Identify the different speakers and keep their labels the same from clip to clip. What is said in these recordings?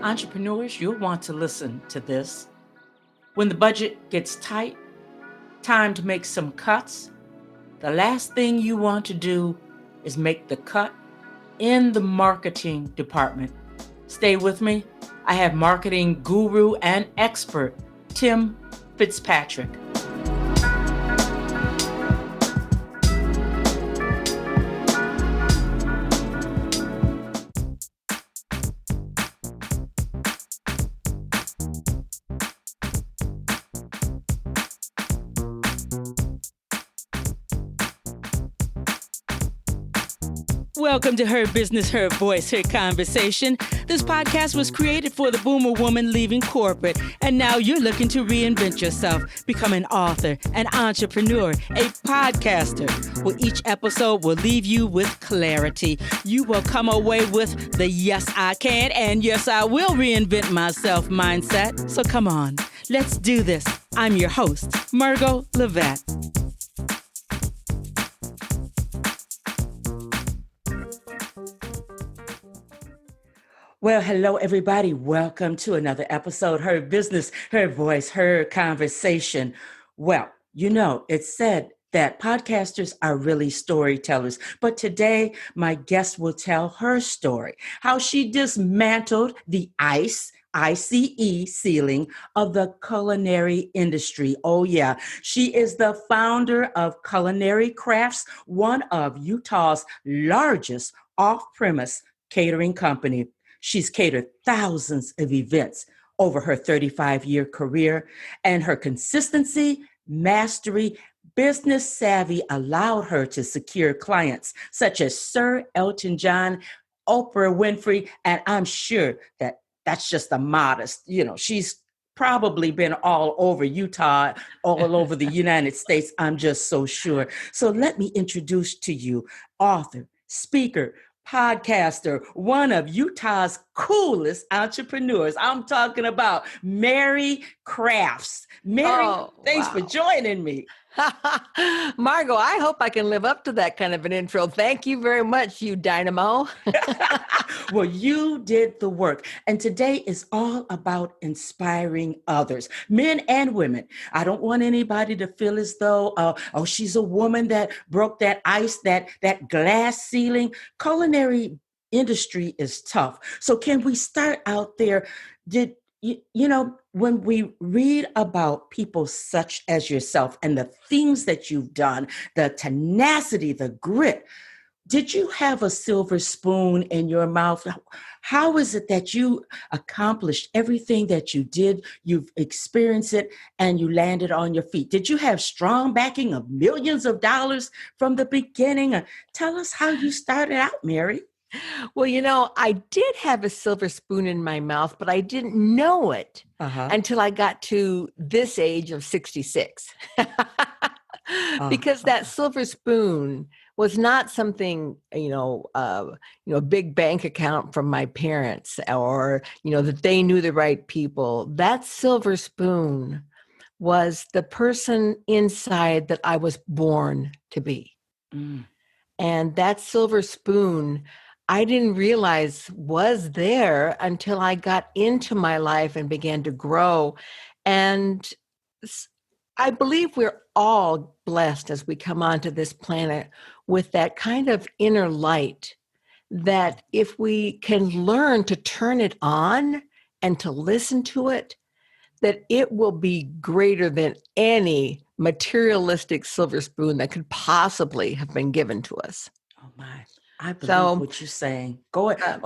Speaker 1: Entrepreneurs, you'll want to listen to this. When the budget gets tight, time to make some cuts, the last thing you want to do is make the cut in the marketing department. Stay with me. I have marketing guru and expert, Tim Fitzpatrick. Welcome to Her Business, Her Voice, Her Conversation. This podcast was created for the boomer woman leaving corporate, and now you're looking to reinvent yourself, become an author, an entrepreneur, a podcaster. Well, each episode will leave you with clarity. You will come away with the yes, I can and yes, I will reinvent myself mindset. So come on, let's do this. I'm your host, Margo Levette. Well, hello, everybody. Welcome to another episode, Her Business, Her Voice, Her Conversation. Well, it's said that podcasters are really storytellers, but today my guest will tell her story, how she dismantled the ICE ceiling of the culinary industry. Oh yeah, she is the founder of Culinary Crafts, one of Utah's largest off-premise catering company. She's catered thousands of events over her 35-year career, and her consistency, mastery, business savvy allowed her to secure clients such as Sir Elton John, Oprah Winfrey, and I'm sure that's just a modest, she's probably been all over Utah, all over the United States. I'm just so sure. So let me introduce to you author, speaker, podcaster, one of Utah's coolest entrepreneurs. I'm talking about Mary Crafts. Mary, thanks for joining me.
Speaker 2: Margo, I hope I can live up to that kind of an intro. Thank you very much, you dynamo.
Speaker 1: Well, you did the work. And today is all about inspiring others, men and women. I don't want anybody to feel as though, she's a woman that broke that ice, that glass ceiling. Culinary industry is tough. So can we start out there? When we read about people such as yourself and the things that you've done, the tenacity, the grit, did you have a silver spoon in your mouth? How is it that you accomplished everything that you did? You've experienced it and you landed on your feet. Did you have strong backing of millions of dollars from the beginning? Tell us how you started out, Mary.
Speaker 2: Well, I did have a silver spoon in my mouth, but I didn't know it until I got to this age of 66. Because that silver spoon was not something, a big bank account from my parents or, that they knew the right people. That silver spoon was the person inside that I was born to be. Mm. And that silver spoon, I didn't realize was there until I got into my life and began to grow. And I believe we're all blessed as we come onto this planet with that kind of inner light that if we can learn to turn it on and to listen to it, that it will be greater than any materialistic silver spoon that could possibly have been given to us.
Speaker 1: Oh my. I believe what you're saying. Go ahead.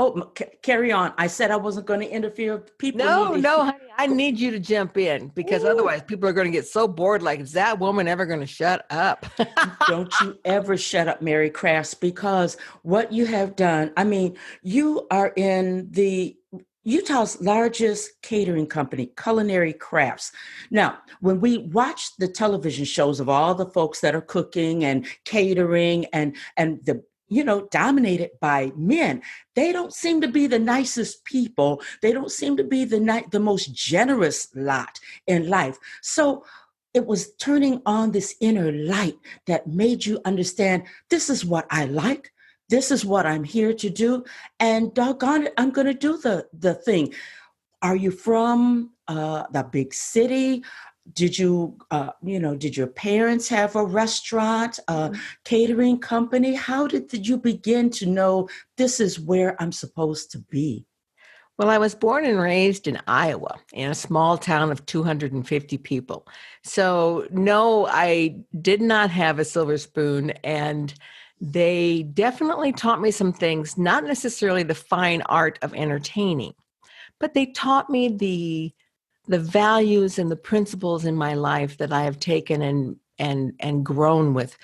Speaker 1: Carry on. I said I wasn't going to interfere. People.
Speaker 2: No, honey. I need you to jump in because otherwise people are going to get so bored. Like, is that woman ever going to shut up?
Speaker 1: Don't you ever shut up, Mary Crafts, because what you have done, you are in the Utah's largest catering company, Culinary Crafts. Now, when we watch the television shows of all the folks that are cooking and catering and the dominated by men, they don't seem to be the nicest people. They don't seem to be the most generous lot in life. So it was turning on this inner light that made you understand, this is what I like. This is what I'm here to do. And doggone it, I'm going to do the thing. Are you from the big city? Did you, did your parents have a restaurant, a catering company? How did you begin to know this is where I'm supposed to be?
Speaker 2: Well, I was born and raised in Iowa, in a small town of 250 people. So, no, I did not have a silver spoon. And they definitely taught me some things, not necessarily the fine art of entertaining, but they taught me the values and the principles in my life that I have taken and grown with.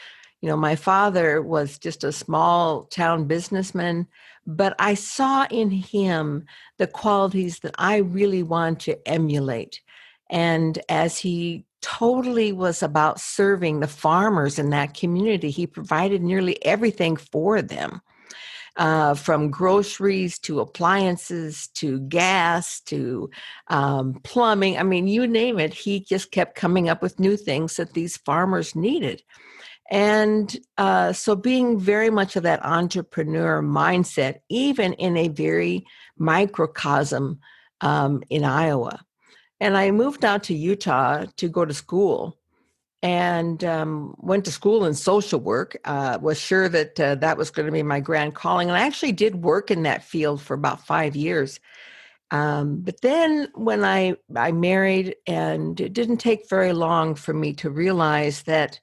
Speaker 2: My father was just a small town businessman, but I saw in him the qualities that I really want to emulate. And as he totally was about serving the farmers in that community, he provided nearly everything for them, from groceries to appliances to gas to plumbing. I mean, you name it, he just kept coming up with new things that these farmers needed. And so being very much of that entrepreneur mindset, even in a very microcosm in Iowa. And I moved out to Utah to go to school and went to school in social work, was sure that that was going to be my grand calling. And I actually did work in that field for about 5 years. But then when I married, and it didn't take very long for me to realize that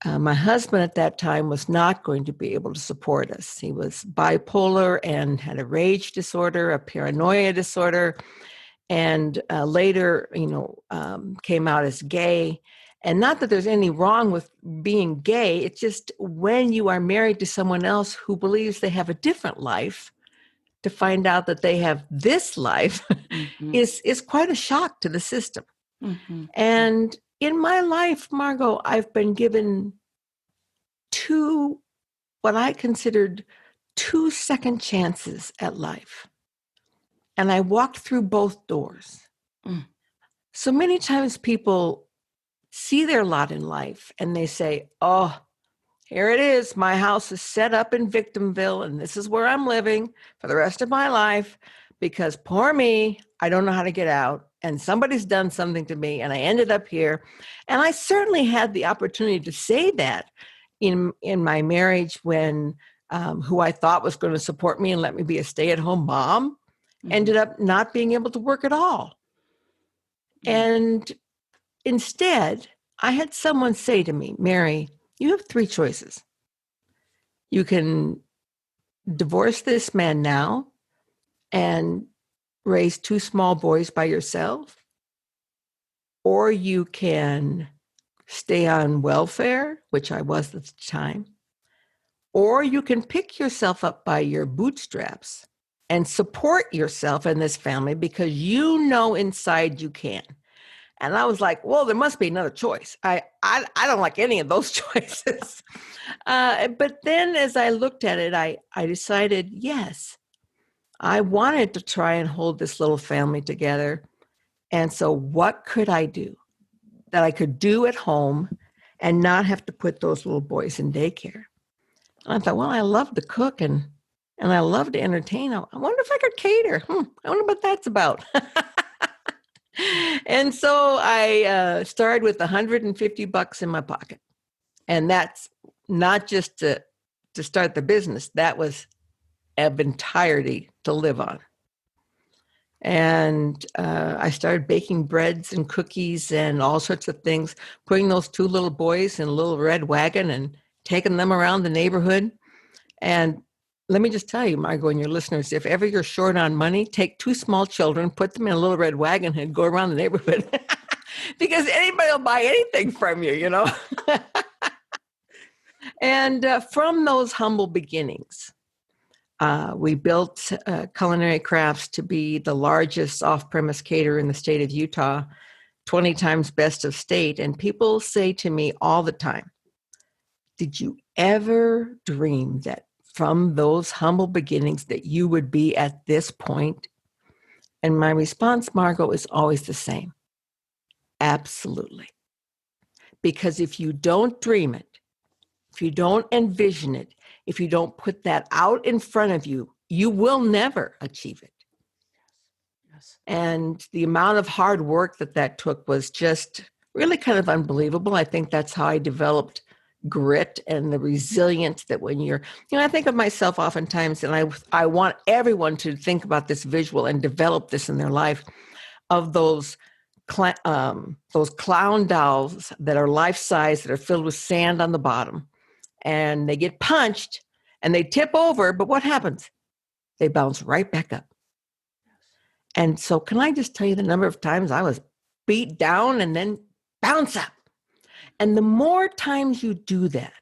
Speaker 2: my husband at that time was not going to be able to support us. He was bipolar and had a rage disorder, a paranoia disorder, and later, came out as gay. And not that there's any wrong with being gay. It's just when you are married to someone else who believes they have a different life, to find out that they have this life is quite a shock to the system.
Speaker 1: Mm-hmm.
Speaker 2: And in my life, Margo, I've been given what I considered 2 second chances at life. And I walked through both doors.
Speaker 1: Mm.
Speaker 2: So many times people see their lot in life and they say, oh, here it is. My house is set up in Victimville, and this is where I'm living for the rest of my life because poor me, I don't know how to get out. And somebody's done something to me, and I ended up here. And I certainly had the opportunity to say that in my marriage when who I thought was going to support me and let me be a stay-at-home mom ended up not being able to work at all. And instead, I had someone say to me, Mary, you have 3 choices. You can divorce this man now and raise 2 small boys by yourself, or you can stay on welfare, which I was at the time, or you can pick yourself up by your bootstraps and support yourself and this family because you know inside you can. And I was like, well, there must be another choice. I don't like any of those choices. But then as I looked at it, I decided, yes, I wanted to try and hold this little family together. And so what could I do that I could do at home and not have to put those little boys in daycare? And I thought, well, I love to cook and I love to entertain. I wonder if I could cater. I wonder what that's about. And so I started with $150 in my pocket. And that's not just to start the business. That was of entirety to live on. And I started baking breads and cookies and all sorts of things, putting those 2 little boys in a little red wagon and taking them around the neighborhood. And let me just tell you, Margo, and your listeners, if ever you're short on money, take 2 small children, put them in a little red wagon and go around the neighborhood because anybody will buy anything from you, And from those humble beginnings, we built Culinary Crafts to be the largest off-premise caterer in the state of Utah, 20 times best of state. And people say to me all the time, did you ever dream that from those humble beginnings that you would be at this point? And my response, Margo, is always the same. Absolutely. Because if you don't dream it, if you don't envision it, if you don't put that out in front of you, you will never achieve it.
Speaker 1: Yes.
Speaker 2: And the amount of hard work that took was just really kind of unbelievable. I think that's how I developed grit and the resilience that when you're, I think of myself oftentimes, and I want everyone to think about this visual and develop this in their life, of those clown dolls that are life-size, that are filled with sand on the bottom, and they get punched and they tip over, but what happens? They bounce right back up. And so can I just tell you the number of times I was beat down and then bounce up? And the more times you do that,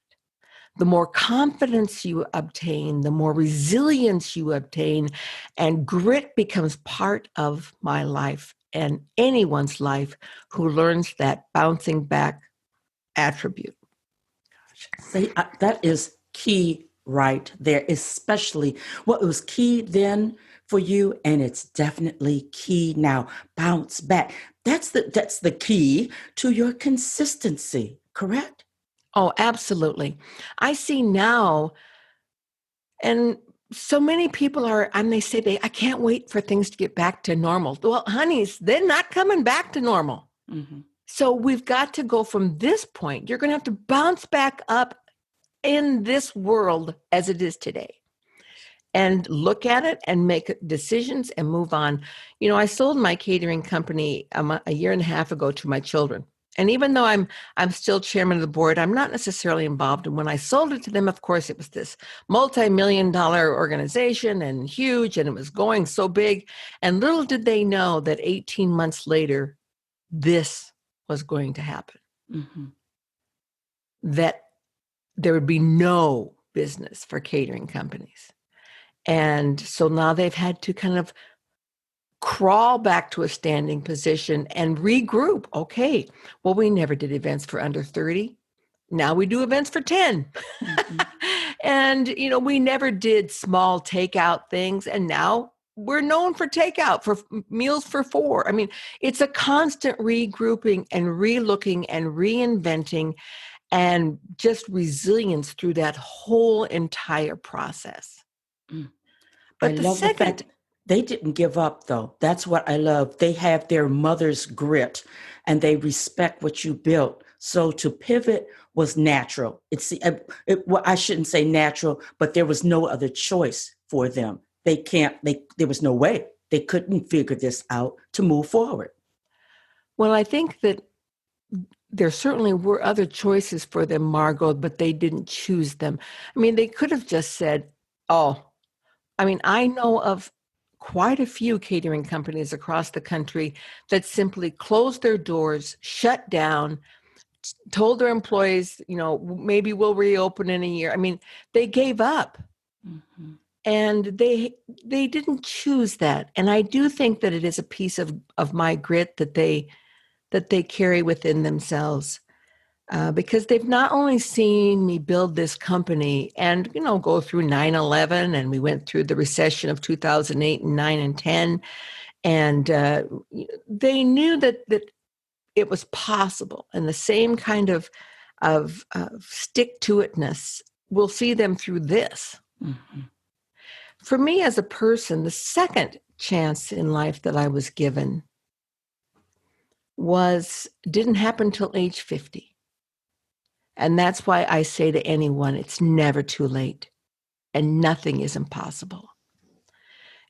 Speaker 2: the more confidence you obtain, the more resilience you obtain, and grit becomes part of my life and anyone's life who learns that bouncing back attribute.
Speaker 1: See, that is key right there, especially what was key then for you, and it's definitely key now. Bounce back. That's the key to your consistency, correct?
Speaker 2: Oh, absolutely. I see now, and so many people are, and they say I can't wait for things to get back to normal. Well, honeys, they're not coming back to normal.
Speaker 1: Mm-hmm.
Speaker 2: So we've got to go from this point. You're going to have to bounce back up in this world as it is today and look at it and make decisions and move on. I sold my catering company a year and a half ago to my children. And even though I'm still chairman of the board, I'm not necessarily involved. And when I sold it to them, of course, it was this multi-million-dollar organization and huge, and it was going so big. And little did they know that 18 months later, this was going to happen.
Speaker 1: Mm-hmm.
Speaker 2: That there would be no business for catering companies. And so now they've had to kind of crawl back to a standing position and regroup. Okay, well, we never did events for under 30. Now we do events for 10. Mm-hmm. And, we never did small takeout things. And now we're known for takeout, for meals for 4. I mean, it's a constant regrouping and relooking and reinventing and just resilience through that whole entire process.
Speaker 1: Mm.
Speaker 2: But
Speaker 1: I love the fact they didn't give up, though. That's what I love. They have their mother's grit and they respect what you built. So to pivot was natural. I shouldn't say natural, but there was no other choice for them. There was no way. They couldn't figure this out to move forward.
Speaker 2: Well, I think that there certainly were other choices for them, Margo, but they didn't choose them. I mean, they could have just said, I know of quite a few catering companies across the country that simply closed their doors, shut down, told their employees, maybe we'll reopen in a year. I mean, they gave up. Mm-hmm. And they didn't choose that. And I do think that it is a piece of my grit that they carry within themselves. Because they've not only seen me build this company and, go through 9/11, and we went through the recession of 2008 and 9 and 10. And they knew that it was possible. And the same kind of stick-to-itness will see them through this. Mm-hmm. For me as a person, the second chance in life that I was given didn't happen till age 50. And that's why I say to anyone, it's never too late and nothing is impossible.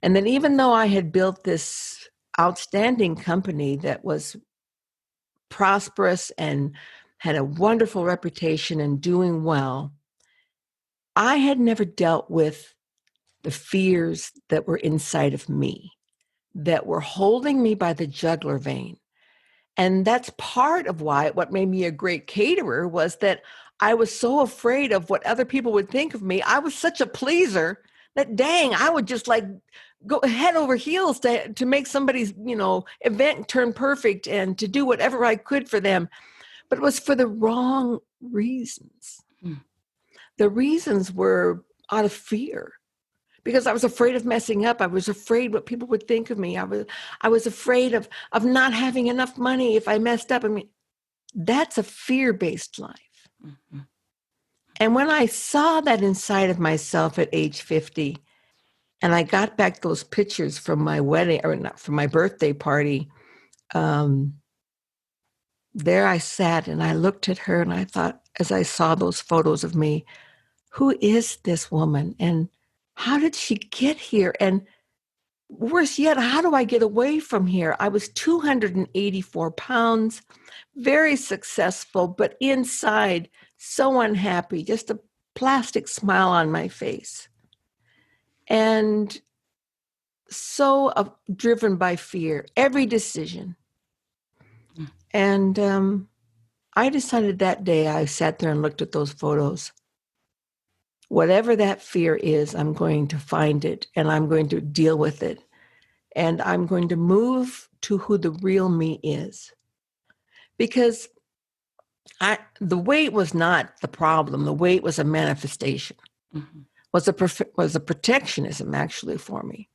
Speaker 2: And then even though I had built this outstanding company that was prosperous and had a wonderful reputation and doing well, I had never dealt with the fears that were inside of me, that were holding me by the jugular vein. And that's part of what made me a great caterer was that I was so afraid of what other people would think of me. I was such a pleaser that, dang, I would just go head over heels to make somebody's, event turn perfect and to do whatever I could for them. But it was for the wrong reasons. The reasons were out of fear. Because I was afraid of messing up. I was afraid what people would think of me. I was afraid of not having enough money if I messed up. I mean, that's a fear-based life. Mm-hmm. And when I saw that inside of myself at age 50, And I got back those pictures from my wedding, or not, from my birthday party. There I sat and I looked at her and I thought, as I saw those photos of me, who is this woman and how did she get here? And worse yet, how do I get away from here? I was 284 pounds, very successful, but inside so unhappy, just a plastic smile on my face. And so driven by fear, every decision. And I decided that day, I sat there and looked at those photos. Whatever that fear is, I'm going to find it and I'm going to deal with it. And I'm going to move to who the real me is. Because the weight was not the problem. The weight was a manifestation, was a protectionism actually for me.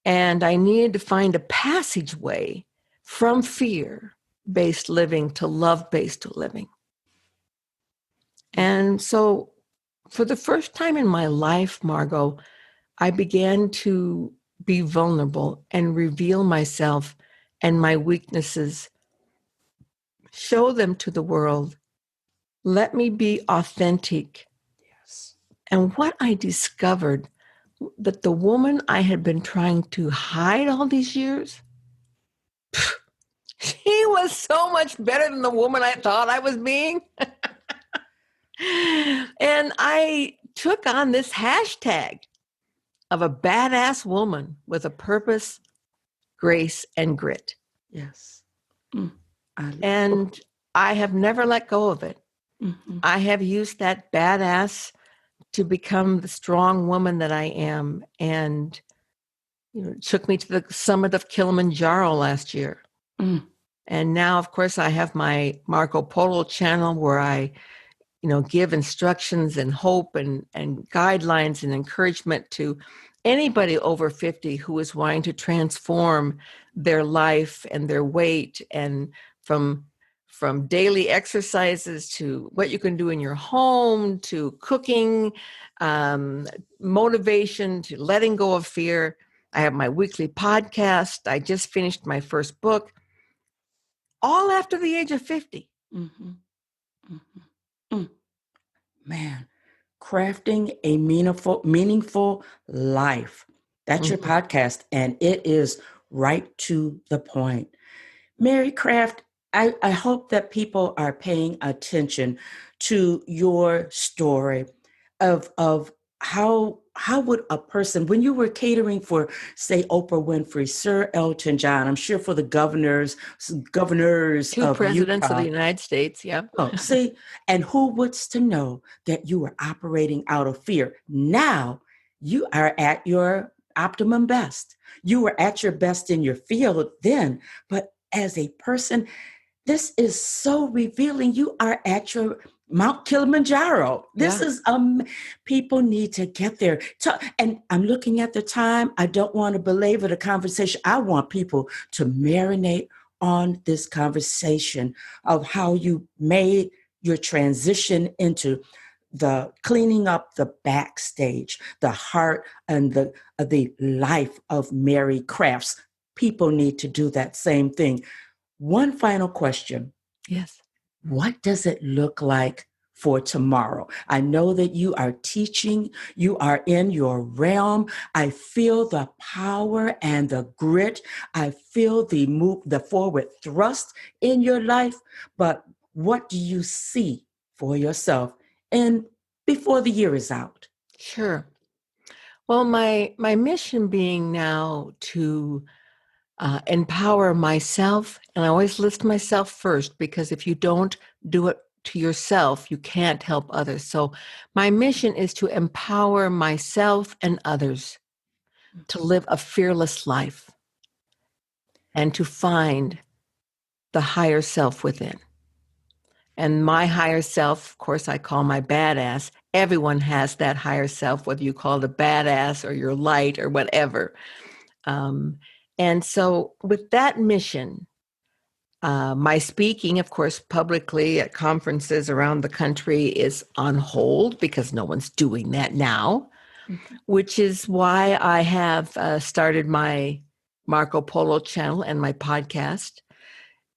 Speaker 2: And I needed to find a passageway from fear-based living to love-based living. And so for the first time in my life, Margo, I began to be vulnerable and reveal myself and my weaknesses, show them to the world. Let me be authentic.
Speaker 1: Yes.
Speaker 2: And what I discovered, that the woman I had been trying to hide all these years, she was so much better than the woman I thought I was being. And I took on this hashtag of a badass woman with a purpose, grace, and grit.
Speaker 1: Yes.
Speaker 2: And I have never let go of it.
Speaker 1: Mm-hmm.
Speaker 2: I have used that badass to become the strong woman that I am. And it took me to the summit of Kilimanjaro last year. And now, of course, I have my Marco Polo channel where I give instructions and hope and guidelines and encouragement to anybody over 50 who is wanting to transform their life and their weight, and from daily exercises to what you can do in your home, to cooking, motivation, to letting go of fear. I have my weekly podcast. I just finished my first book, all after the age of 50.
Speaker 1: Man, crafting a meaningful life. That's your podcast, and it is right to the point. Mary Craft, I hope that people are paying attention to your story of how would a person, when you were catering for, say, Oprah Winfrey, Sir Elton John, I'm sure for the governors
Speaker 2: Two
Speaker 1: of
Speaker 2: presidents
Speaker 1: Utah.
Speaker 2: of the United States, yeah.
Speaker 1: Oh, see, and who was to know that you were operating out of fear? Now you are at your optimum best. You were at your best in your field then, but as a person, this is so revealing. You are at your Mount Kilimanjaro. This is people need to get there. And I'm looking at the time. I don't want to belabor the conversation. I want people to marinate on this conversation of how you made your transition into the cleaning up the backstage, the heart and the life of Mary Crafts. People need to do that same thing. One final question.
Speaker 2: Yes.
Speaker 1: What does it look like for tomorrow? I know that you are teaching, you are in your realm. I feel the power and the grit. I feel the forward thrust in your life. But what do you see for yourself and before the year is out?
Speaker 2: Sure. Well, my mission being now to empower myself, and I always list myself first, because if you don't do it to yourself, you can't help others. So my mission is to empower myself and others to live a fearless life and to find the higher self within. And my higher self, of course, I call my badass. Everyone has that higher self, whether you call it a badass or your light or whatever. And so with that mission, my speaking, of course, publicly at conferences around the country is on hold because no one's doing that now. which is why I have started my Marco Polo channel and my podcast.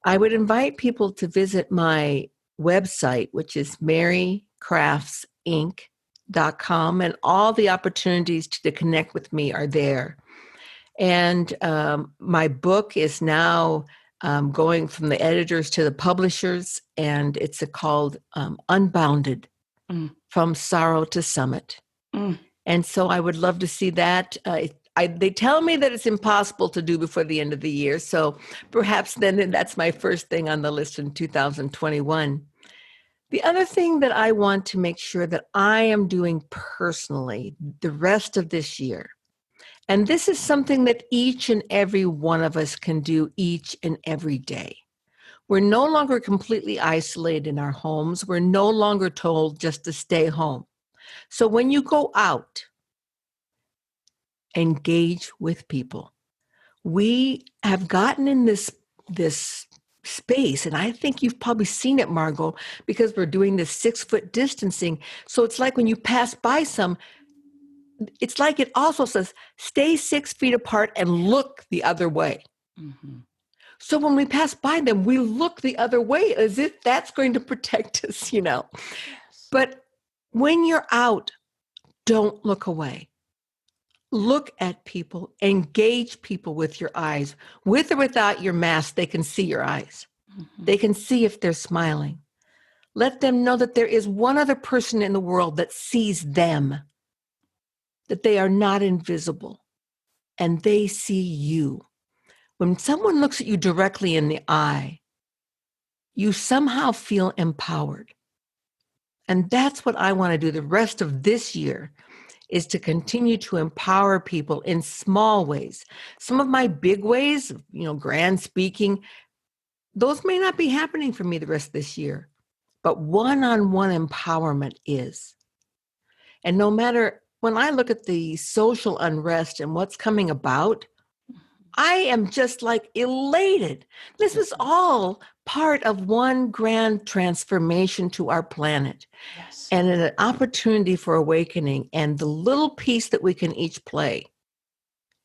Speaker 2: I would invite people to visit my website, which is marycraftsinc.com, and all the opportunities to connect with me are there. And my book is now going from the editors to the publishers, and it's called Unbounded, From Sorrow to Summit. And so I would love to see that. They tell me that it's impossible to do before the end of the year. So perhaps then that's my first thing on the list in 2021. The other thing that I want to make sure that I am doing personally the rest of this year, and this is something that each and every one of us can do each and every day. We're no longer completely isolated in our homes. We're no longer told just to stay home. So when you go out, engage with people. We have gotten in this space, and I think you've probably seen it, Margo, because we're doing this 6-foot distancing. So it's like when you pass by it's like it also says, stay 6 feet apart and look the other way. Mm-hmm. So when we pass by them, we look the other way as if that's going to protect us, Yes. But when you're out, don't look away. Look at people, engage people with your eyes. With or without your mask, they can see your eyes. Mm-hmm. They can see if they're smiling. Let them know that there is one other person in the world that sees them, that they are not invisible, and they see you. When someone looks at you directly in the eye, you somehow feel empowered. And that's what I want to do the rest of this year, is to continue to empower people in small ways. Some of my big ways, grand speaking, those may not be happening for me the rest of this year, but one-on-one empowerment is. And no matter, when I look at the social unrest and what's coming about, I am just like elated. This is all part of one grand transformation to our planet. Yes. And an opportunity for awakening, and the little piece that we can each play.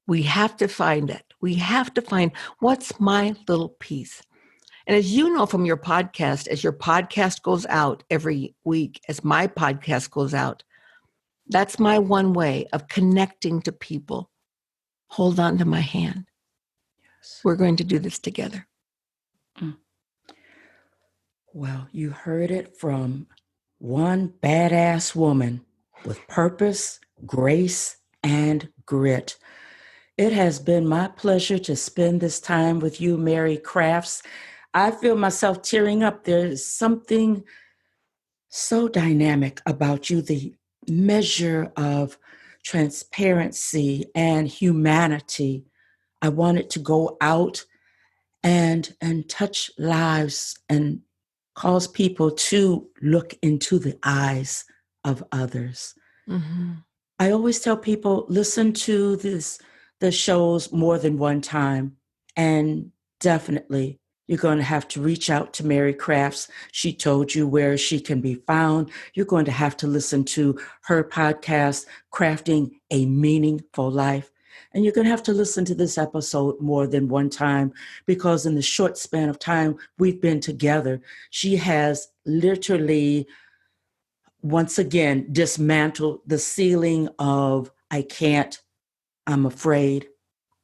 Speaker 2: We have to find it. We have to find what's my little piece. And as you know from your podcast, as your podcast goes out every week, as my podcast goes out, that's my one way of connecting to people. Hold on to my hand. Yes. We're going to do this together.
Speaker 1: Well, you heard it from one badass woman with purpose, grace, and grit. It has been my pleasure to spend this time with you, Mary Crafts. I feel myself tearing up. There's something so dynamic about you, the measure of transparency and humanity. I wanted to go out and touch lives and cause people to look into the eyes of others. Mm-hmm. I always tell people, listen to the shows more than one time, and definitely you're going to have to reach out to Mary Crafts. She told you where she can be found. You're going to have to listen to her podcast, Crafting a Meaningful Life. And you're going to have to listen to this episode more than one time, because in the short span of time we've been together, she has literally, once again, dismantled the ceiling of I can't, I'm afraid,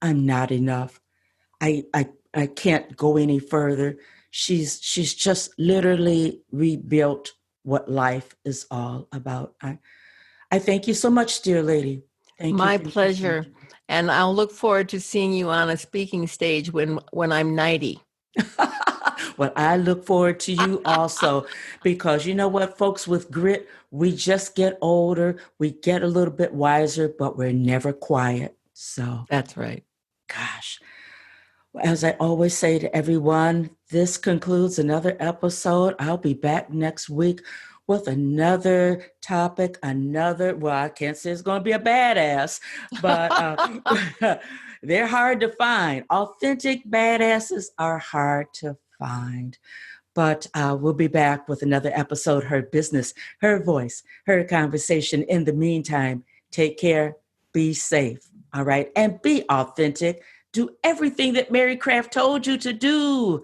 Speaker 1: I'm not enough, I can't go any further. She's just literally rebuilt what life is all about. I thank you so much, dear lady. Thank
Speaker 2: My
Speaker 1: you.
Speaker 2: pleasure. And I'll look forward to seeing you on a speaking stage when I'm 90.
Speaker 1: Well, I look forward to you also, because you know what, folks, with grit, we just get older, we get a little bit wiser, but we're never quiet. So
Speaker 2: that's right.
Speaker 1: Gosh. As I always say to everyone, this concludes another episode. I'll be back next week with another topic, well, I can't say it's going to be a badass, but they're hard to find. Authentic badasses are hard to find. But we'll be back with another episode, Her Business, Her Voice, Her Conversation. In the meantime, Take care. Be safe. All right. And be authentic. Do everything that Mary Craft told you to do.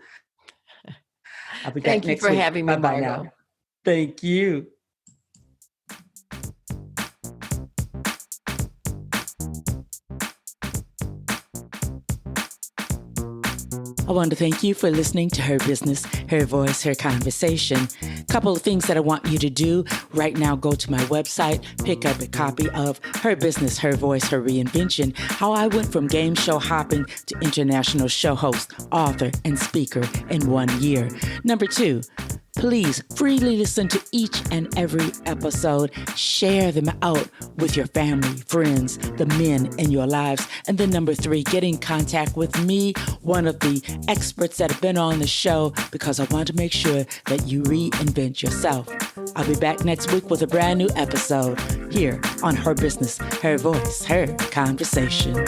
Speaker 1: I'll be back
Speaker 2: Thank you
Speaker 1: next
Speaker 2: for
Speaker 1: week.
Speaker 2: having me,
Speaker 1: Bye-bye
Speaker 2: Margo.
Speaker 1: now. Thank you. I want to thank you for listening to Her Business, Her Voice, Her Conversation. Couple of things that I want you to do. Right now, go to my website, pick up a copy of Her Business, Her Voice, Her Reinvention, how I went from game show hopping to international show host, author, and speaker in 1 year. Number 2, please freely listen to each and every episode. Share them out with your family, friends, the men in your lives. And then number 3, get in contact with me, one of the experts that have been on the show, because I want to make sure that you reinvent yourself. I'll be back next week with a brand new episode here on Her Business, Her Voice, Her Conversation.